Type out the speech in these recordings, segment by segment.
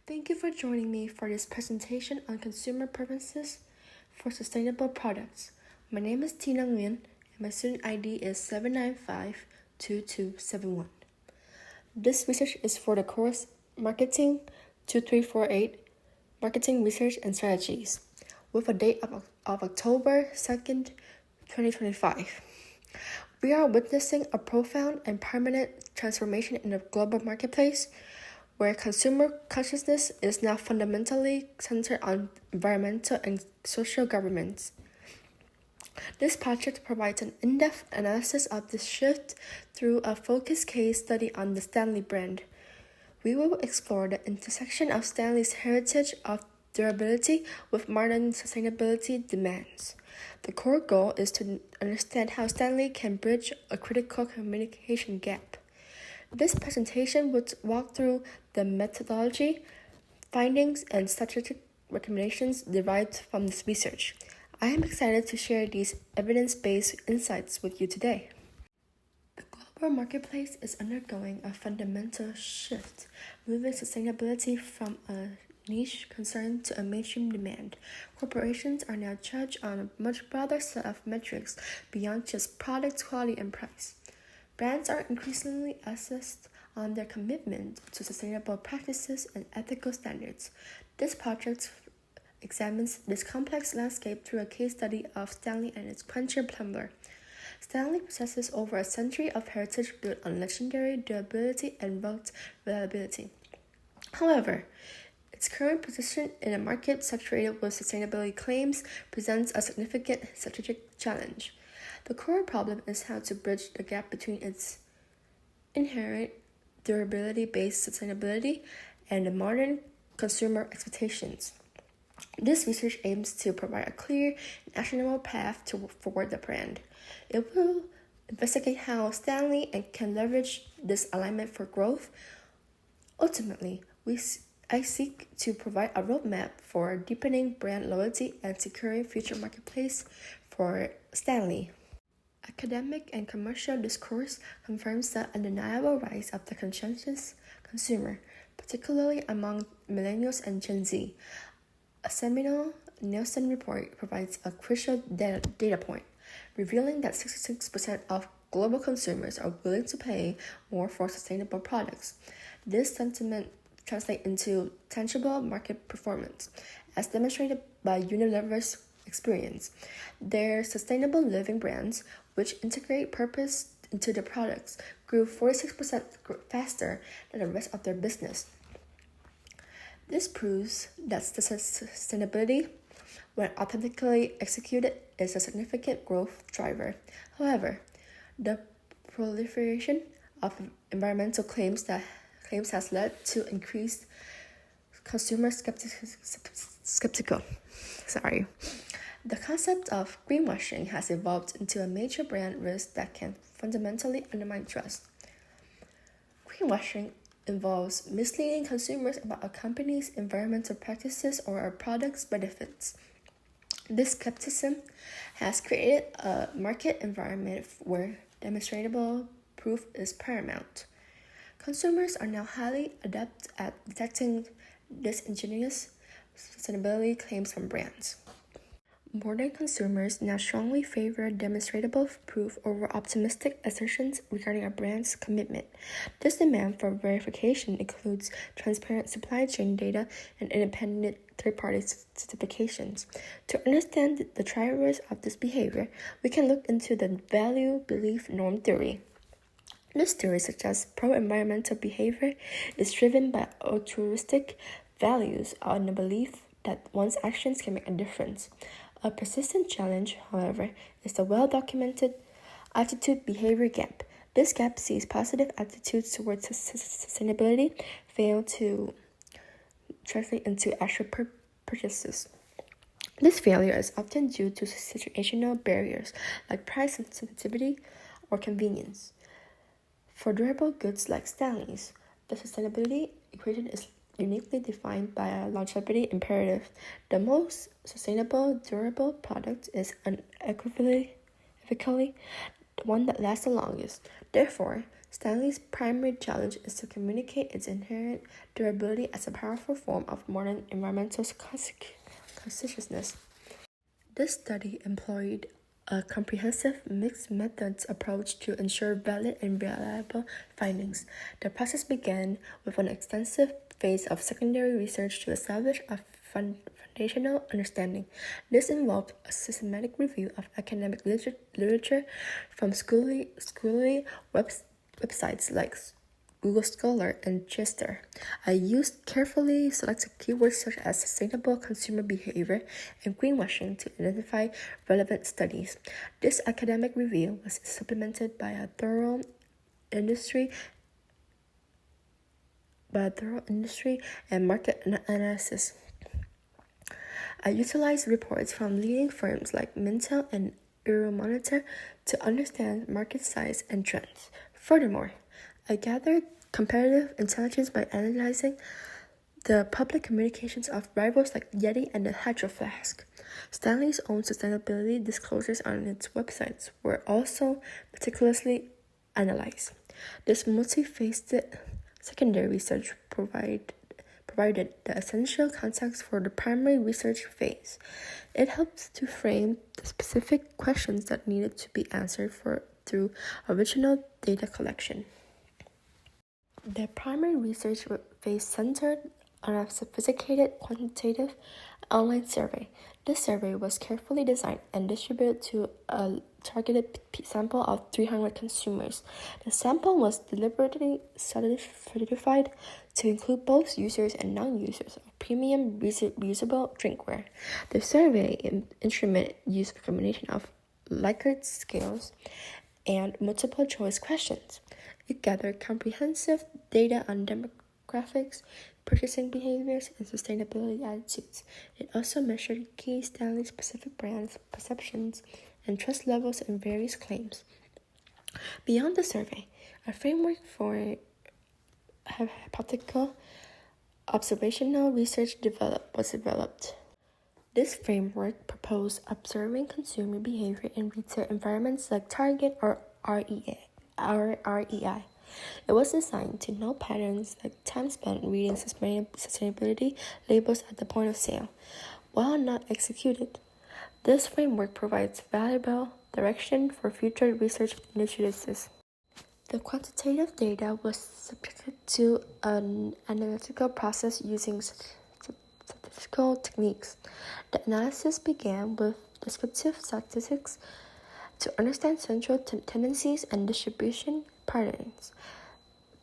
Thank you for joining me for this presentation on consumer preferences for sustainable products. My name is Tina Nguyen, and my student ID is 7952271. This research is for the course Marketing 2348, Marketing Research and Strategies, with a date of October 2nd, 2025. We are witnessing a profound and permanent transformation in the global marketplace, where consumer consciousness is now fundamentally centered on environmental and social governance. This project provides an in-depth analysis of this shift through a focused case study on the Stanley brand. We will explore the intersection of Stanley's heritage of durability with modern sustainability demands. The core goal is to understand how Stanley can bridge a critical communication gap. This presentation would walk through the methodology, findings, and strategic recommendations derived from this research. I am excited to share these evidence-based insights with you today. The global marketplace is undergoing a fundamental shift, moving sustainability from a niche concern to a mainstream demand. Corporations are now judged on a much broader set of metrics beyond just product quality and price. Brands are increasingly assessed on their commitment to sustainable practices and ethical standards. This project examines this complex landscape through a case study of Stanley and its quencher tumbler. Stanley possesses over a century of heritage built on legendary durability and rote reliability. However, its current position in a market saturated with sustainability claims presents a significant strategic challenge. The core problem is how to bridge the gap between its inherent durability-based sustainability and the modern consumer expectations. This research aims to provide a clear and actionable path forward the brand. It will investigate how Stanley can leverage this alignment for growth. Ultimately, I seek to provide a roadmap for deepening brand loyalty and securing future marketplace for Stanley. Academic and commercial discourse confirms the undeniable rise of the conscientious consumer, particularly among millennials and Gen Z. A seminal Nielsen report provides a crucial data point, revealing that 66% of global consumers are willing to pay more for sustainable products. This sentiment translates into tangible market performance, as demonstrated by Unilever's experience. Their sustainable living brands, which integrate purpose into their products, grew 46% faster than the rest of their business. This proves that sustainability, when authentically executed, is a significant growth driver. However, the proliferation of environmental claims has led to increased consumer skeptical. The concept of greenwashing has evolved into a major brand risk that can fundamentally undermine trust. Greenwashing involves misleading consumers about a company's environmental practices or a product's benefits. This skepticism has created a market environment where demonstrable proof is paramount. Consumers are now highly adept at detecting disingenuous sustainability claims from brands. Modern consumers now strongly favor demonstrable proof over optimistic assertions regarding a brand's commitment. This demand for verification includes transparent supply chain data and independent third-party certifications. To understand the drivers of this behavior, we can look into the value belief norm theory. This theory suggests pro-environmental behavior is driven by altruistic values and the belief that one's actions can make a difference. A persistent challenge, however, is the well-documented attitude-behavior gap. This gap sees positive attitudes towards sustainability fail to translate into actual purchases. This failure is often due to situational barriers like price sensitivity or convenience. For durable goods like Stanley's, the sustainability equation is uniquely defined by a longevity imperative. The most sustainable, durable product is unequivocally the one that lasts the longest. Therefore, Stanley's primary challenge is to communicate its inherent durability as a powerful form of modern environmental consciousness. This study employed a comprehensive mixed methods approach to ensure valid and reliable findings. The process began with an extensive phase of secondary research to establish a foundational understanding. This involved a systematic review of academic literature from scholarly websites like Google Scholar and Chester. I used carefully selected keywords such as sustainable consumer behavior and greenwashing to identify relevant studies. This academic review was supplemented by a thorough industry and market analysis. I utilized reports from leading firms like Mintel and Euromonitor to understand market size and trends. Furthermore, I gathered comparative intelligence by analyzing the public communications of rivals like Yeti and the Hydro Flask. Stanley's own sustainability disclosures on its websites were also meticulously analyzed. This multi-faceted secondary research provided the essential context for the primary research phase. It helped to frame the specific questions that needed to be answered through original data collection. The primary research phase centered on a sophisticated quantitative online survey. This survey was carefully designed and distributed to a targeted sample of 300 consumers. The sample was deliberately stratified to include both users and non-users of premium reusable drinkware. The survey instrument used a combination of Likert scales and multiple choice questions. It gathered comprehensive data on demographics, purchasing behaviors, and sustainability attitudes. It also measured key Stanley-specific brands, perceptions, and trust levels in various claims. Beyond the survey, a framework for hypothetical observational research was developed. This framework proposed observing consumer behavior in retail environments like Target or REI. It was designed to know patterns like time spent reading sustainability labels at the point of sale. While not executed, this framework provides valuable direction for future research initiatives. The quantitative data was subjected to an analytical process using statistical techniques. The analysis began with descriptive statistics to understand central tendencies and distribution patterns.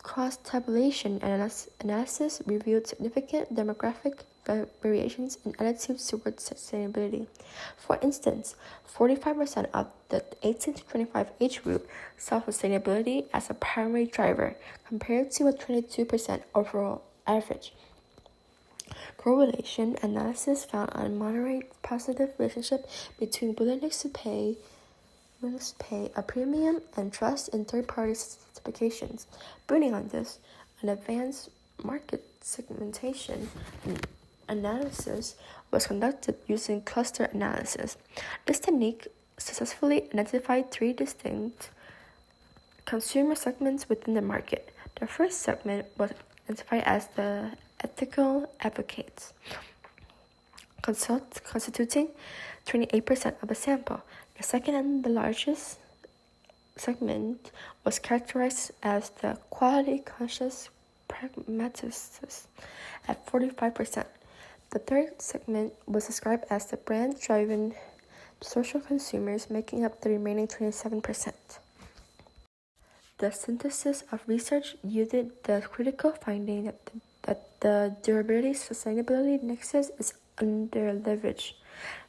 Cross-tabulation analysis revealed significant demographic variations in attitudes towards sustainability. For instance, 45% of the 18 to 25 age group saw sustainability as a primary driver, compared to a 22% overall average. Correlation analysis found a moderate positive relationship between willingness to pay a premium and trust in third-party certifications. Building on this, an advanced market segmentation analysis was conducted using cluster analysis. This technique successfully identified 3 distinct consumer segments within the market. The first segment was identified as the ethical advocates, constituting 28% of the sample. The second and the largest segment was characterized as the quality-conscious pragmaticists at 45%. The third segment was described as the brand-driven social consumers, making up the remaining 27%. The synthesis of research yielded the critical finding that the durability-sustainability nexus is under-leveraged.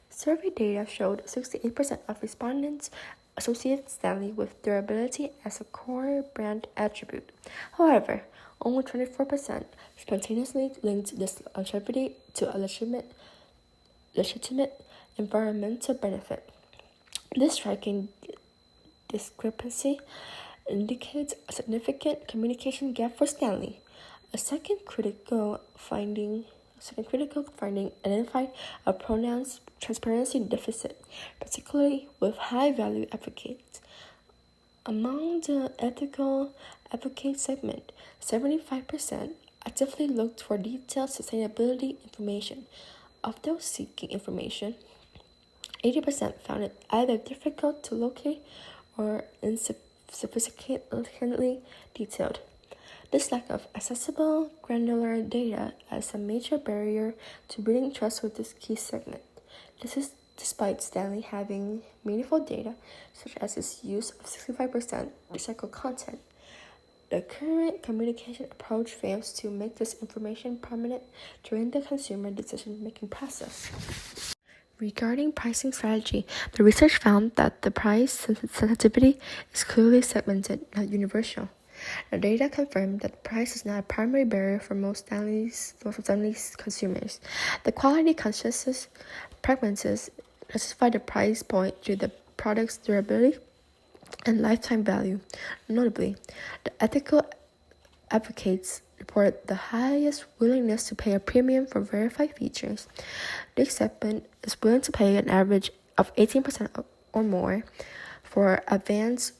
Survey data showed 68% of respondents associated Stanley with durability as a core brand attribute. However, only 24% spontaneously linked this longevity to a legitimate environmental benefit. This striking discrepancy indicates a significant communication gap for Stanley. A second critical finding identified a pronounced transparency deficit, particularly with high-value advocates. Among the ethical advocate segment, 75% actively looked for detailed sustainability information. Of those seeking information, 80% found it either difficult to locate or insufficiently detailed. This lack of accessible, granular data is a major barrier to building trust with this key segment. This is despite Stanley having meaningful data, such as its use of 65% recycled content. The current communication approach fails to make this information prominent during the consumer decision-making process. Regarding pricing strategy, the research found that the price sensitivity is clearly segmented, not universal. The data confirmed that price is not a primary barrier for most Stanley's consumers. The quality-conscious pragmatists justify the price point to the product's durability and lifetime value. Notably, the ethical advocates report the highest willingness to pay a premium for verified features. This segment is willing to pay an average of 18% or more for advanced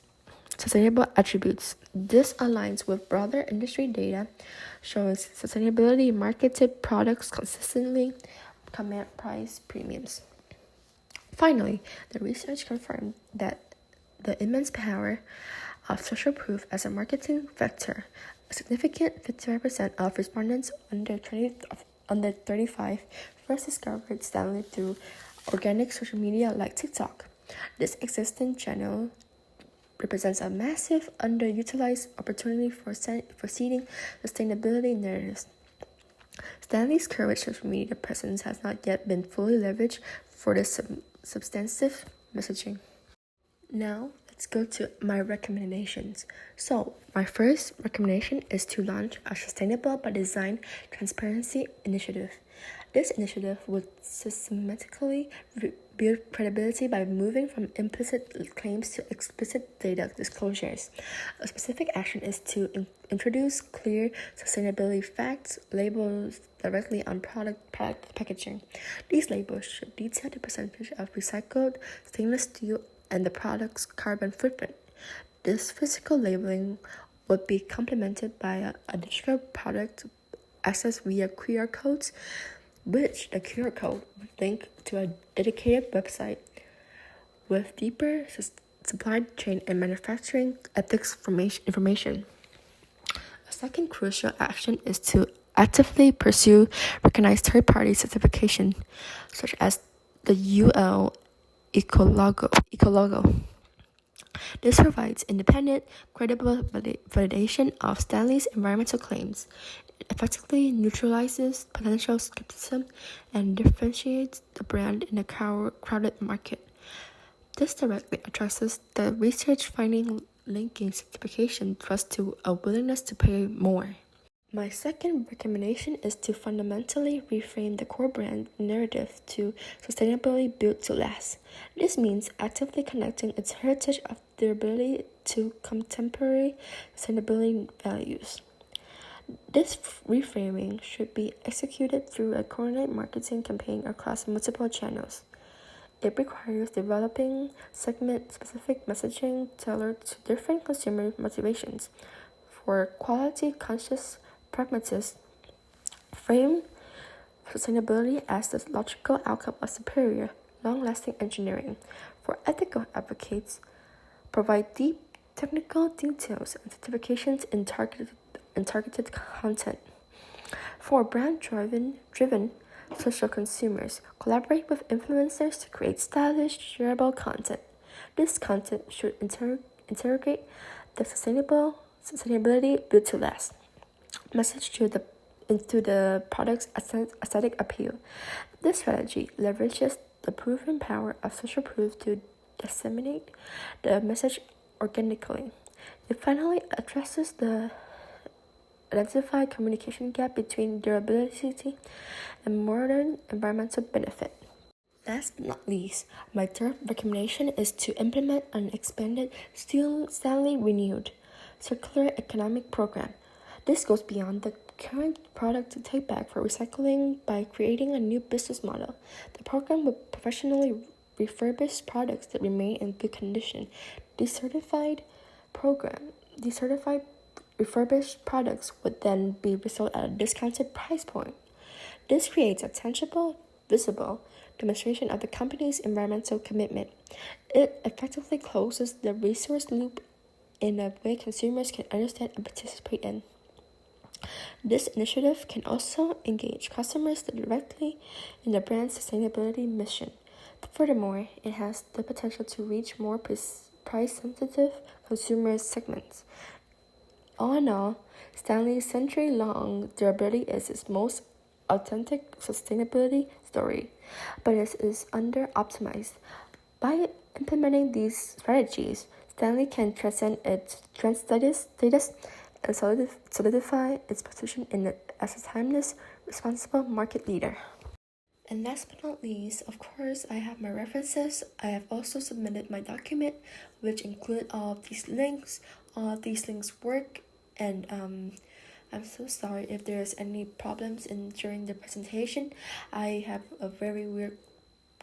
sustainable attributes. This aligns with broader industry data showing sustainability marketed products consistently command price premiums. Finally, the research confirmed that the immense power of social proof as a marketing vector. A significant 55% of respondents under 35 first discovered Stanley through organic social media like TikTok. This existing channel represents a massive underutilized opportunity for seeding sustainability narratives. Stanley's current social media presence has not yet been fully leveraged for this substantive messaging. Now, let's go to my recommendations. So, my first recommendation is to launch a Sustainable by Design transparency initiative. This initiative would systematically build credibility by moving from implicit claims to explicit data disclosures. A specific action is to introduce clear sustainability facts labels directly on product packaging. These labels should detail the percentage of recycled stainless steel and the product's carbon footprint. This physical labeling would be complemented by a digital product access via QR codes, which the QR code would link to a dedicated website with deeper supply chain and manufacturing ethics information. A second crucial action is to actively pursue recognized third-party certification, such as the UL Ecologo. This provides independent, credible validation of Stanley's environmental claims. It effectively neutralizes potential skepticism and differentiates the brand in a crowded market. This directly addresses the research finding linking certification trust to a willingness to pay more. My second recommendation is to fundamentally reframe the core brand narrative to sustainability built to last. This means actively connecting its heritage of durability to contemporary sustainability values. This reframing should be executed through a coordinated marketing campaign across multiple channels. It requires developing segment-specific messaging tailored to different consumer motivations. For quality-conscious pragmatists, frame sustainability as the logical outcome of superior, long-lasting engineering. For ethical advocates, provide deep technical details and certifications in targeted content. For brand-driven social consumers, collaborate with influencers to create stylish, shareable content. This content should interrogate the sustainability built to last message into the product's aesthetic appeal. This strategy leverages the proven power of social proof to disseminate the message organically. It finally addresses the identified communication gap between durability and modern environmental benefit. Last but not least, my third recommendation is to implement an expanded Stanley Renewed circular economic program. This goes beyond the current product take-back for recycling by creating a new business model. The program will professionally refurbish products that remain in good condition, decertified program. The certified refurbished products would then be resold at a discounted price point. This creates a tangible, visible demonstration of the company's environmental commitment. It effectively closes the resource loop in a way consumers can understand and participate in. This initiative can also engage customers directly in the brand's sustainability mission. Furthermore, it has the potential to reach more price-sensitive consumer segments. All in all, Stanley's century-long durability is its most authentic sustainability story, but it is under-optimized. By implementing these strategies, Stanley can transcend its trend status and solidify its position as a timeless, responsible market leader. And last but not least, of course, I have my references. I have also submitted my document, which include all of these links. All of these links work, and I'm so sorry if there's any problems during the presentation. I have a very weird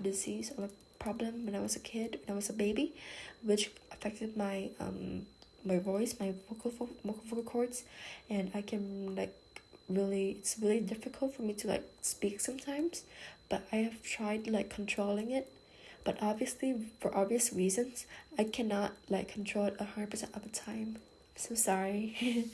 disease or a problem when I was a kid, when I was a baby, which affected my voice, my vocal cords, and I can it's really difficult for me to speak sometimes, but I have tried controlling it, but obviously for obvious reasons I cannot control it 100% of the time. I'm so sorry.